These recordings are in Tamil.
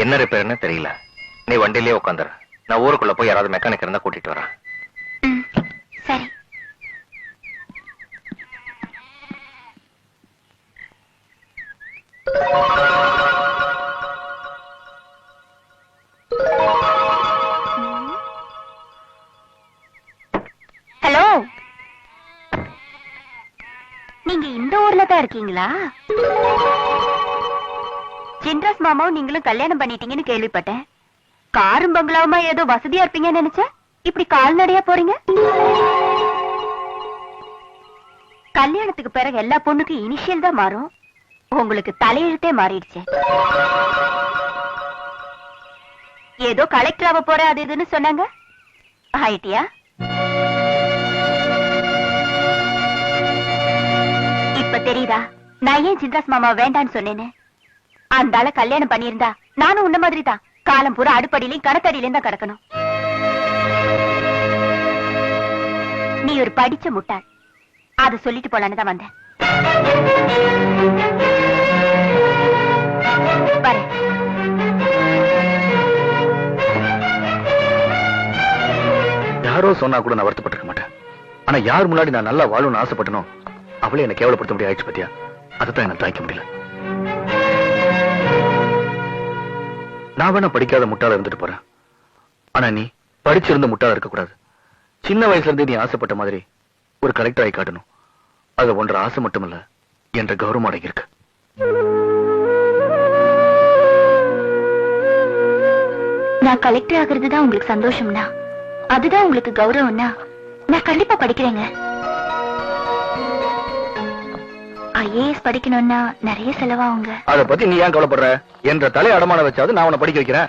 என்ன ரிப்பேர்னு தெரியல. நீ வண்டியிலே உட்காந்துரு. நான் ஊருக்குள்ள போய் யாராவது மெக்கானிக் இருந்தா கூட்டிட்டு வரேன். சரி. ஹலோ, நீங்க இந்த ஊர்ல தான் இருக்கீங்களா? சின்ராஸ் மாமாவும் நீங்களும் கல்யாணம் பண்ணிட்டீங்கன்னு கேள்விப்பட்டேன். காரும் பங்களாவுமா ஏதோ வசதியா இருப்பீங்கன்னு நினைச்சேன். இப்படி கால்நடையா போறீங்க. கல்யாணத்துக்கு பிறகு எல்லா பொண்ணுக்கும் இனிஷியல் தான் மாறும். உங்களுக்கு தலையெழுத்தே மாறிடுச்சு. ஏதோ கலெக்டர் ஆக போற அது இதுன்னு சொன்னாங்க. ஆயிட்டியா? இப்ப தெரியுதா நான் ஏன் சின்ராஸ் மாமா வேண்டான்னு சொன்னேன்னு? அந்த ஆள கல்யாணம் பண்ணியிருந்தா நானும் உன்ன மாதிரி தான் காலம் பூரா அடுப்படியிலையும் கணத்தடியிலையும் தான் கிடக்கணும். நீ ஒரு படிச்ச முட்டாள். அத சொல்லிட்டு போலான்னு தான் வந்தேன். யாரோ சொன்னா கூட நான் வருத்தப்பட்டிருக்க மாட்டேன். ஆனா யார் முன்னாடி நான் நல்லா வாழணும்னு ஆசைப்பட்டனும் அவளே என்ன கேவலப்படுத்த முடியாது ஆயிடுச்சு. பத்தியா, அதைத்தான் என்ன தாய்க்க முடியல. நான் வேணா படிக்காத முட்டாள இருந்துட்டு போறேன். ஆனா நீ படிச்சிருந்த முட்டாள இருக்க கூடாது. சின்ன வயசுல இருந்தே நீ ஆசைப்பட்ட மாதிரி ஒரு கலெக்டர் ஆகி காட்டணும். அது ஒன்ற ஆசை மட்டுமல்ல, என்ற கௌரவம் அடங்கி இருக்கு. நான் கலெக்டர் ஆகிறது தான் உங்களுக்கு சந்தோஷம்னா, அதுதான் உங்களுக்கு கௌரவம்னா, நான் கண்டிப்பா படிக்கிறேங்க. ஐஏஎஸ் படிக்கணும்னா நிறைய செலவாகுங்க. அத பத்தி நீ ஏன் கவலைப்படுற? என்ற தலை அடமான வச்சாவது நான் உன்னை படிக்க வைக்கிறேன்.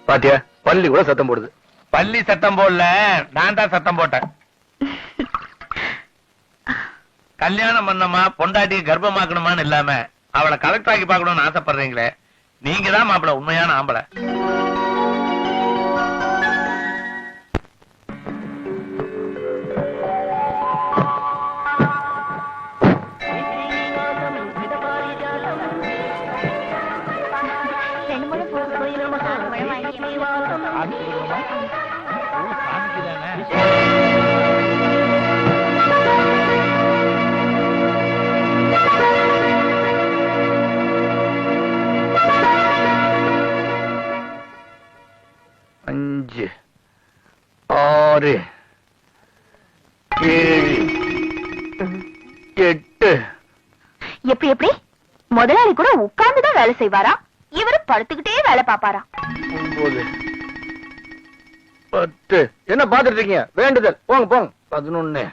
பாத்தியா, பள்ளி கூட சத்தம் போடுது. பள்ளி சத்தம் போடல, நான் தான் சத்தம் போட்டேன். கல்யாணம் பண்ணமா பொண்டாட்டி கர்ப்பமாக்கணுமான்னு இல்லாம அவளை கலெக்டர் ஆக்கி பார்க்கணும்னு ஆசைப்படுறீங்களே, நீங்க தான் மாப்பிள உண்மையான ஆம்பளை. அஞ்சு, ஆறு, ஏழு, எட்டு. எப்படி எப்படி முதலாளி கூட உட்கார்ந்துதான் வேலை செய்வாரா? இவரு படுத்துக்கிட்டே வேலை பாப்பாரா? 9, 10. என்ன பாத்துட்டு இருக்கீங்க? வேண்டுதல். போங்க போங்க. 11.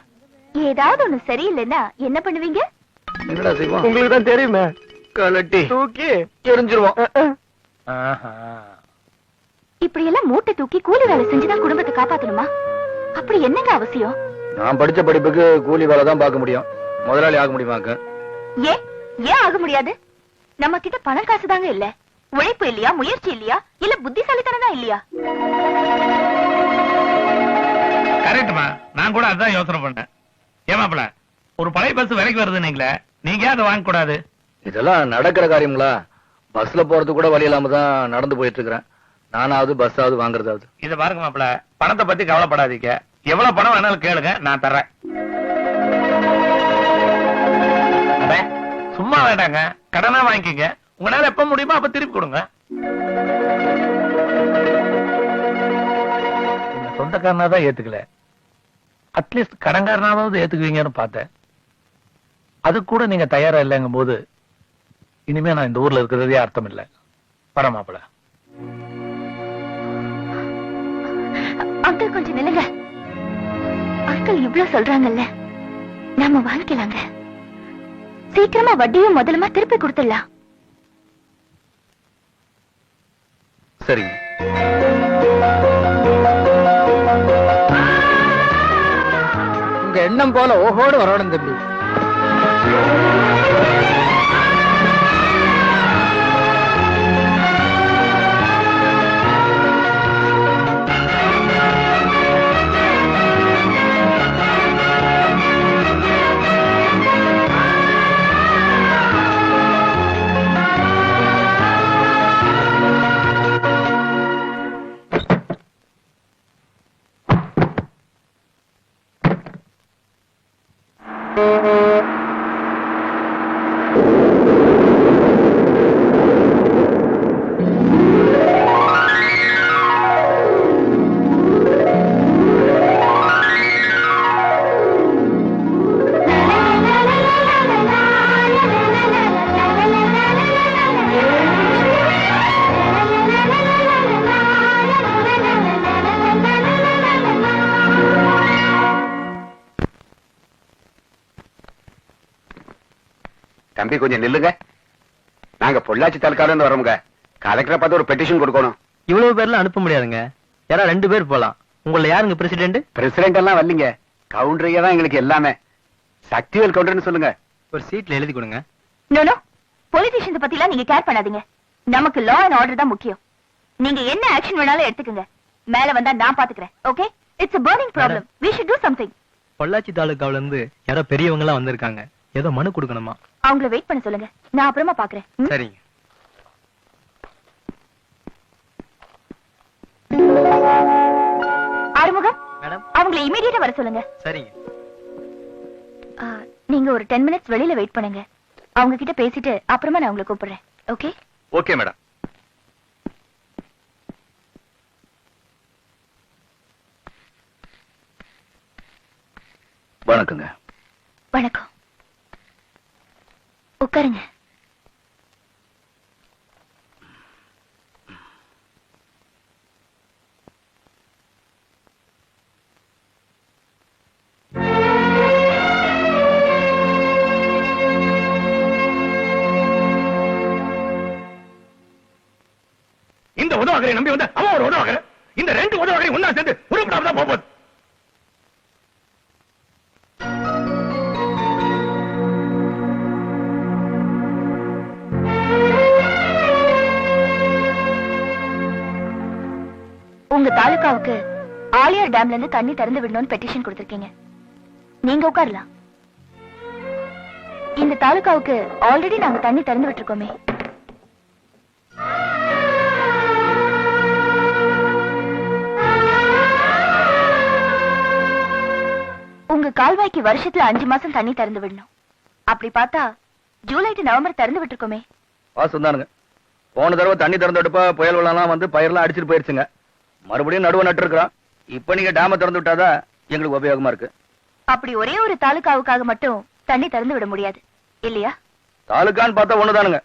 ஏதாவது ஒண்ணு சரியில்லைன்னா என்ன பண்ணுவீங்க? என்னடா செய்வோம்? உங்களுக்கு தான் தெரியுமே. கலட்டி தூக்கி எரிஞ்சிருவோம். இப்படி எல்லாம் மூட்டை தூக்கி கூலி வேலை செஞ்சுதான் குடும்பத்தை காப்பாத்தணுமா? அப்படி என்னங்க அவசியம்? நான் படிச்ச படிப்புக்கு கூலி வேலை தான் பார்க்க முடியும். முதலாளி ஆக முடியுமாக்க? ஏன் ஏன் ஆக முடியாது? நம்ம கிட்ட பணம் காசு தாங்க இல்ல. உழைப்பு இல்லையா? முயற்சி இல்லையா? இல்ல புத்திசாலித்தனம் தான் இல்லையா? கரெக்ட்மா, நான் கூட அதான் யோசனை பண்ணேன். ஏமாப்ல, ஒரு பழைய பஸ் விலைக்கு வருது, நீங்க அதை வாங்க கூடாது? இதெல்லாம் நடக்கிற காரியங்களா? பஸ்ல போறது கூட வழி இல்லாம தான் நடந்து போயிட்டு இருக்கிறேன். நானாவது பஸ்ஸாவது வாங்குறதாவது. இத பாருங்க மாப்ள, பணத்தை பத்தி கவலைப்படாதீங்க. எவ்வளவு பணம் வேணாலும் கேளுங்க, நான் தர்றேன். சும்மா வேண்டாங்க, கடனா வாங்கிக்கங்க. உங்களால எப்ப முடியுமோ அப்ப திருப்பி கொடுங்க. சொந்தக்காரனா தான் ஏத்துக்கல, அட்லீஸ்ட் கடன்காரனாவது ஏத்துக்குவீங்கன்னு பார்த்தேன். அது கூட நீங்க தயாரா இல்லைங்கும் போது இனிமே நான் இந்த ஊர்ல இருக்கிறதே அர்த்தம் இல்லை. பரமாப்பிள அங்கிள் கொஞ்சம் நில்லுங்க. அங்கிள் இவ்வளவு சொல்றாங்கல்ல, நாம வாங்கிக்கலாங்க. சீக்கிரமா வட்டியும் முதலுமா திருப்பி கொடுத்துடலாம். சரிங்க. உங்க எண்ணம் போல ஓஹோடு வரணும் தம்பி. தம்பி கொஞ்சம் நில்லுங்க. நாங்க பொள்ளாச்சி தாலுக்கால இருந்து வரோமுங்க. கலெக்டரை பார்த்து ஒரு பெட்டிஷன் கொடுக்கணும். இவ்வளவு பேர்லாம் அனுப்ப முடியாதுங்க. யாரா 2 பேர் போலாம். உங்களை யாருங்க பிரசிடென்ட்? பிரசிடென்ட் எல்லாம் வரலீங்க. கவுண்டரியே தான் எங்களுக்கு எல்லாமே. சக்திவேல் கவுண்டர்னு சொல்லுங்க. ஒரு சீட்ல எழுதி கொடுங்க. நோ பொலிட்டிஷியன்ஸ் பத்திலாம் நீங்க கேர் பண்ணாதீங்க. நமக்கு லா அண்ட் ஆர்டர் தான் முக்கியம். நீங்க என்ன ஆக்ஷன் வேணாலும் எடுத்துக்கங்க. மேல வந்தா நான் பாத்துக்கிறேன். Okay? It's a burning problem. We should do something. Pollachi தாலுகாவுல இருந்து யாரோ பெரியவங்க எல்லாம் வந்திருக்காங்க. ஏதோ மனு கொடுக்கணுமா? அவங்கள வெயிட் பண்ண சொல்லுங்க. நான் அப்புறமா பாக்குறேன். சரிங்க. ஆறுமுகம், மேடம். அவங்கள இமிடியேட்டா வர சொல்லுங்க. சரிங்க. நீங்க ஒரு 10 மினிட்ஸ் வெளியில வெயிட் பண்ணுங்க. அவங்க கிட்ட பேசிட்டு அப்புறமா நான் உங்களை கூப்பிடுறேன். ஓகே? Okay madam. வணக்கங்க. வணக்கம். உட்காருங்க. இந்த உதவாகரை நம்பி வந்து அவன் ஒரு உதவாகரை, இந்த 2 உதவாகரை ஒன்னா சேர்ந்து உருப்படாமதான் போகுது. உங்க தாலுகாவுக்கு ஆலியார் டேம்ல இருந்து தண்ணி திறந்து விடணும்னு பெட்டிஷன் கொடுத்திருக்கீங்க. நீங்க உட்காரலாம். இந்த தாலுகாவுக்கு ஆல்ரெடி நாங்க தண்ணி திறந்து விட்டுருக்கோமே. உங்க கால்வாய்க்கு வருஷத்துல 5 மாசம் தண்ணி திறந்து விடணும். அப்படி பார்த்தா ஜூலை to நவம்பர் திறந்து விட்டுருக்கோமே. வாசம் தானுங்க. போன தடவை தண்ணி திறந்து விட்டப்ப புயல் வெள்ளம்லாம் வந்து பயிரெல்லாம் அடிச்சிட்டு போயிருச்சுங்க. மறுபடியும் நடுவு நட்டு இருக்கிறோம். இப்ப நீங்க டேம திறந்து விட்டாதான் எங்களுக்கு உபயோகமா இருக்கு. அப்படி ஒரே ஒரு தாலுகாவுக்காக மட்டும் தண்ணி திறந்து விட முடியாது இல்லையா? தாலுக்கான்னு பார்த்தா ஒண்ணுதானுங்க.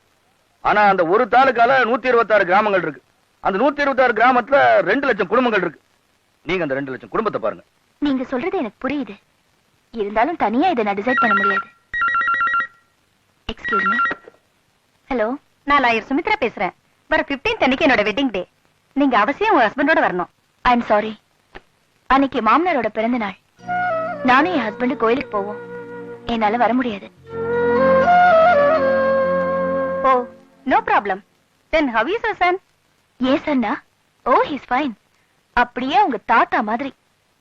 ஆனா அந்த ஒரு தாலுக்கால 126 கிராமங்கள் இருக்கு. அந்த 126 கிராமத்துல 2 லட்சம் குடும்பங்கள் இருக்கு. நீங்க அந்த 2 லட்சம் குடும்பத்தை பாருங்க. நீங்க சொல்றது எனக்கு புரியுது. இருந்தாலும் தனியா இதை நான் டிசைட் பண்ண முடியாது. Excuse me. ஹலோ, நான் லாயர் சுமித்ரா பேசுறேன். வர 15th அன்னைக்கு என்னோட வெட்டிங் டே. நீங்க அவசியம் உங்க ஹஸ்பண்டோட வரணும். I am sorry. அன்னைக்கு மாமனாரோட பிறந்த நாள். நானும் என் ஹஸ்பண்ட் கோயிலுக்கு போவோம். என்னால வர முடியாது. Oh, no problem. Then how is your son? Yes அண்ணா. Oh, he is fine. அப்படியே உங்க தாத்தா மாதிரி.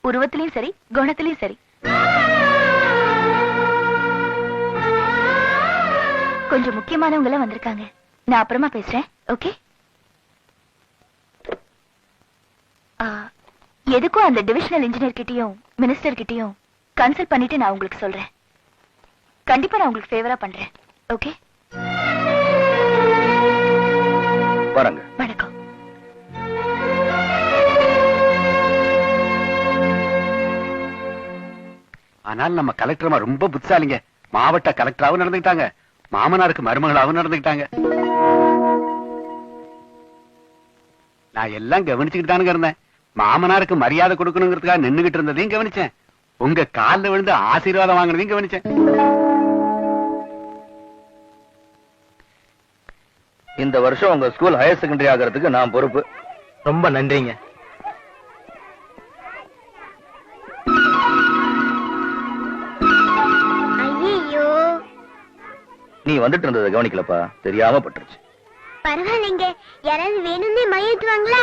உருவத்திலயும் சரி, குணத்திலயும் சரி. கொஞ்சம் முக்கியமானவங்க வந்திருக்காங்க. நான் அப்புறமா பேசுறேன். ஓகே? எதுக்கும் அந்த டிவிஷனல் இன்ஜினியர் கிட்டயும் மினிஸ்டர் கிட்டயும் கன்சல்ட் பண்ணிட்டு நான் உங்களுக்கு சொல்றேன். கண்டிப்பா நான் உங்களுக்கு ஃபேவரா பண்றேன். ஓகே? வரங்க. வணக்கம். ஆனால் நம்ம கலெக்டர்மா ரொம்ப புத்திசாலிங்க. மாவட்ட கலெக்டராகவும் நடந்துக்கிட்டாங்க, மாமனாருக்கு மருமகளாகவும் நடந்துக்கிட்டாங்க. நான் எல்லாம் கவனிச்சுக்கிட்டு தானுங்க இருந்தேன். மாமனாருக்கு மரியாதை கொடுக்கணுங்கிறதுக்காக நின்னுகிட்டு இருந்ததையும் கவனிச்சேன். உங்க காலில் விழுந்து ஆசீர்வாதம் வாங்கினதையும் கவனிச்சேன். இந்த வருஷம் உங்க ஸ்கூல் ஹையர் செகண்டரி ஆகிறதுக்கு நான் பொறுப்பு. ரொம்ப நன்றிங்க. ஐயோ, நீ வந்துட்டு இருந்ததை கவனிக்கலப்பா, தெரியாம பட்டுருச்சு. பரவாயில்லைங்க. யாராவது வேணும்னே மையத்துவாங்களா?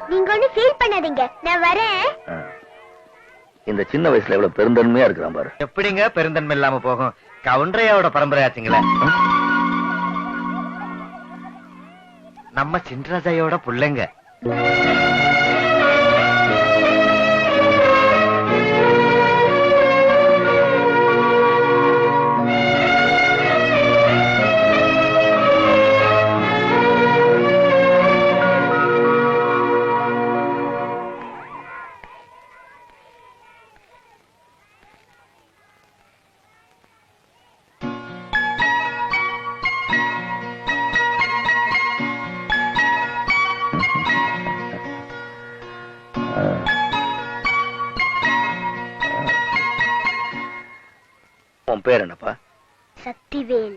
நீங்க ஒண்ணு ஃபீல் பண்ணாதீங்க, நான் வரேன். இந்த சின்ன வயசுல எவ்வளவு பெருந்தன்மையா இருக்கிறான் பாரு. எப்படிங்க பெருந்தன்மை இல்லாம போகும்? கவுண்டரையாவோட பரம்பரையாச்சுங்களே. நம்ம சின்ராஜாயோட புள்ளைங்க. உன் பேர் என்னப்பா? சக்திவேல்.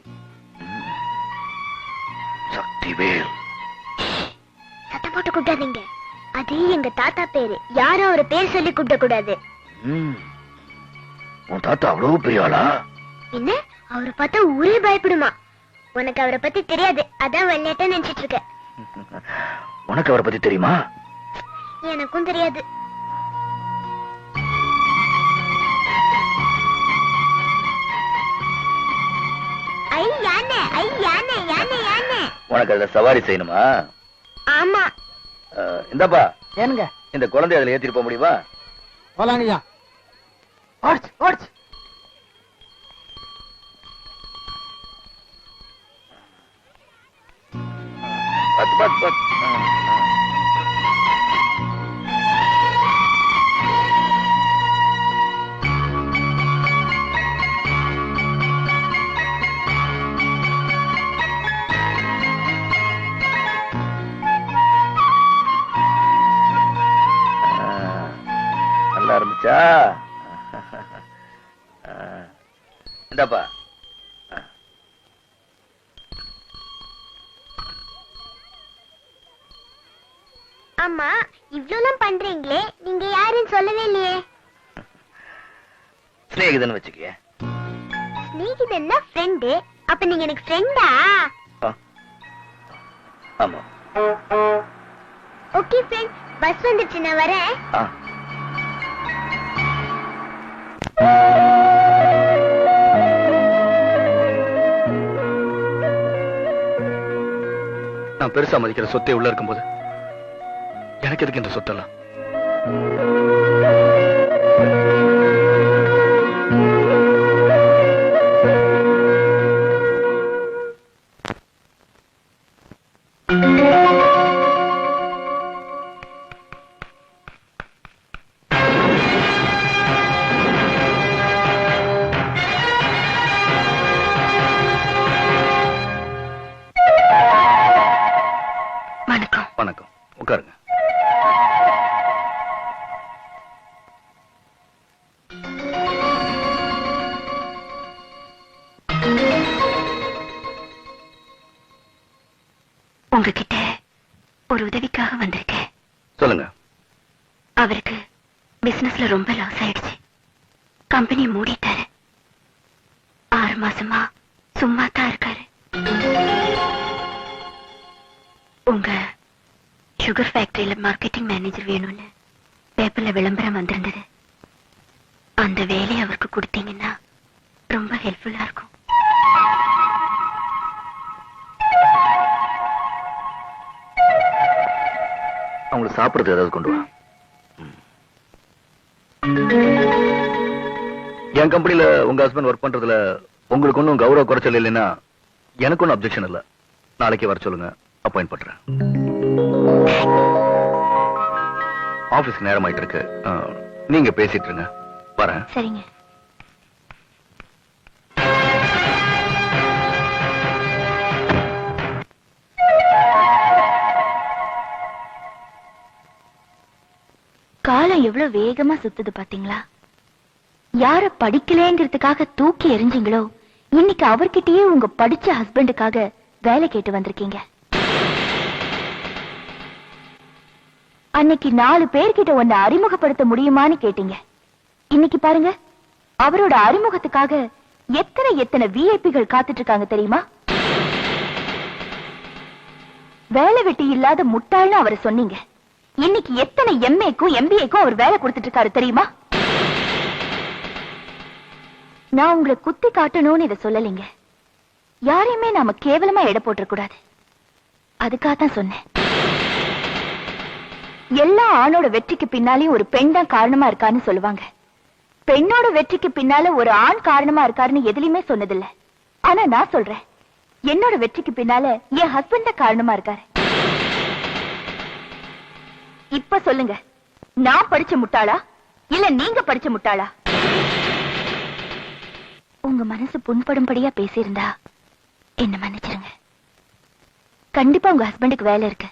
சக்திவேல். சத்தம் போட்டு கூப்பிடாதீங்க. அது எங்க தாத்தா பேரு. யாரும் அவரை பேர் சொல்லி கூப்பிட கூடாது. உன் தாத்தா அவ்வளவு பெரிய ஆளா? என்ன, அவரை பார்த்தா ஊரே பயப்படுமா? உனக்கு அவரை பத்தி தெரியாது, அதான் விளையாட்ட நினைச்சிட்டு இருக்க. உனக்கு அவரை பத்தி தெரியுமா? எனக்கும் தெரியாது. ஐ யானை, ஐ யானை, யானை, யானை. உனக்கு அதுல சவாரி செய்யணுமா? ஆமா. இந்தப்பா, ஏனுங்க இந்த குழந்தை அதுல ஏத்திட்டு போக முடியுமா? போலாங்கய்யா. ஓடிச்சு ஓடிச்சு. பத்து பத்து பத்து. நல்லா இருந்துச்சா? இந்தப்பா. ஆமா, இவ்ளோலாம் பண்றீங்களே, நீங்க யாருன்னு சொல்லவே இல்லையே. ஸ்நேகிதன் வச்சுக்கிய. ஸ்நேகிதன்னா ஃப்ரெண்டு. அப்ப நீங்க எனக்கு ஃப்ரெண்டா? ஆமா. ஓகே ஃப்ரெண்ட், பஸ் வந்துருச்சு, நான் வரேன். நான் பெருசா மதிக்கிற சொத்தை உள்ள இருக்கும்போது எனக்கு எதுக்கு இந்த சொத்தெல்லாம்? வணக்கம். வணக்கம், உட்காருங்க. உங்ககிட்ட ஒரு உதவிக்காக வந்திருக்கேன். சொல்லுங்க. அவருக்கு பிசினஸ்ல ரொம்ப லாஸ் ஆயிடுச்சு. கம்பெனி மூடிட்டாரு. 6 மாசமா சும்மா தான் இருக்காரு. உங்க சுகர் ஃபேக்டரியில மார்க்கெட்டிங் மேனேஜர் வேணும்னு பேப்பர்ல விளம்பரம் வந்திருந்தது. அந்த வேலையை அவருக்கு கொடுத்தீங்கன்னா ரொம்ப ஹெல்ப்ஃபுல்லா இருக்கும். அவங்களுக்கு சாப்பிடுறது ஏதாவது கொண்டு வா. என் கம்பெனில உங்க ஹஸ்பண்ட் ஒர்க் பண்றதுல உங்களுக்கு ஒன்னும் கௌரவ குறைச்சல் இல்லைன்னா எனக்கு ஒன்னும் அப்செக்ஷன் இல்ல. நாளைக்கு வர சொல்லுங்க, அப்பாயிண்ட் பண்றேன். ஆபீஸ் நேரம் ஆயிட்டு இருக்கு, நீங்க பேசிட்டு இருங்க, வரேன். சரிங்க. காலம் எவ்வளவு வேகமா சுத்துது பாத்தீங்களா? யார படிக்கலங்கிறதுக்காக தூக்கி எறிஞ்சீங்களோ, இன்னைக்கு அவர்கிட்டயே உங்க படிச்ச ஹஸ்பண்டுக்காக வேலை கேட்டு வந்திருக்கீங்க. அன்னைக்கு 4 பேர்கிட்ட உன்னை அறிமுகப்படுத்த முடியுமான்னு கேட்டீங்க. இன்னைக்கு பாருங்க, அவரோட அறிமுகத்துக்காக எத்தனை விஐபிகள் காத்துட்டு இருக்காங்க தெரியுமா? வேலை வெட்டி இல்லாத முட்டாள்னு அவரை சொன்னீங்க. இன்னைக்கு எத்தனை எம்ஏக்கும் எம்பிஏக்கும் அவர் வேலை கொடுத்துட்டு இருக்காரு தெரியுமா? நான் உங்களை குத்தி காட்டணும்னு இதை சொல்லலைங்க. யாரையுமே நாம கேவலமா எடை போட்டுற கூடாது, அதுக்காகத்தான் சொன்னேன். எல்லா ஆணோட வெற்றிக்கு பின்னாலையும் ஒரு பெண் தான் காரணமா இருக்கான்னு சொல்லுவாங்க. பெண்ணோட வெற்றிக்கு பின்னால ஒரு ஆண் காரணமா இருக்காருன்னு எதுலயுமே சொன்னதில்லை. ஆனா நான் சொல்றேன், என்னோட வெற்றிக்கு பின்னால என் ஹஸ்பண்ட் தான் காரணமா இருக்காரு. இப்ப சொல்லுங்க, நான் படிச்ச முட்டாளா இல்ல நீங்க படிச்ச முட்டாளா? உங்க மனசு புண்படும்படியா பேசியிருந்தா என்ன மன்னிச்சிருங்க. கண்டிப்பா உங்க ஹஸ்பண்டுக்கு வேலை இருக்கு.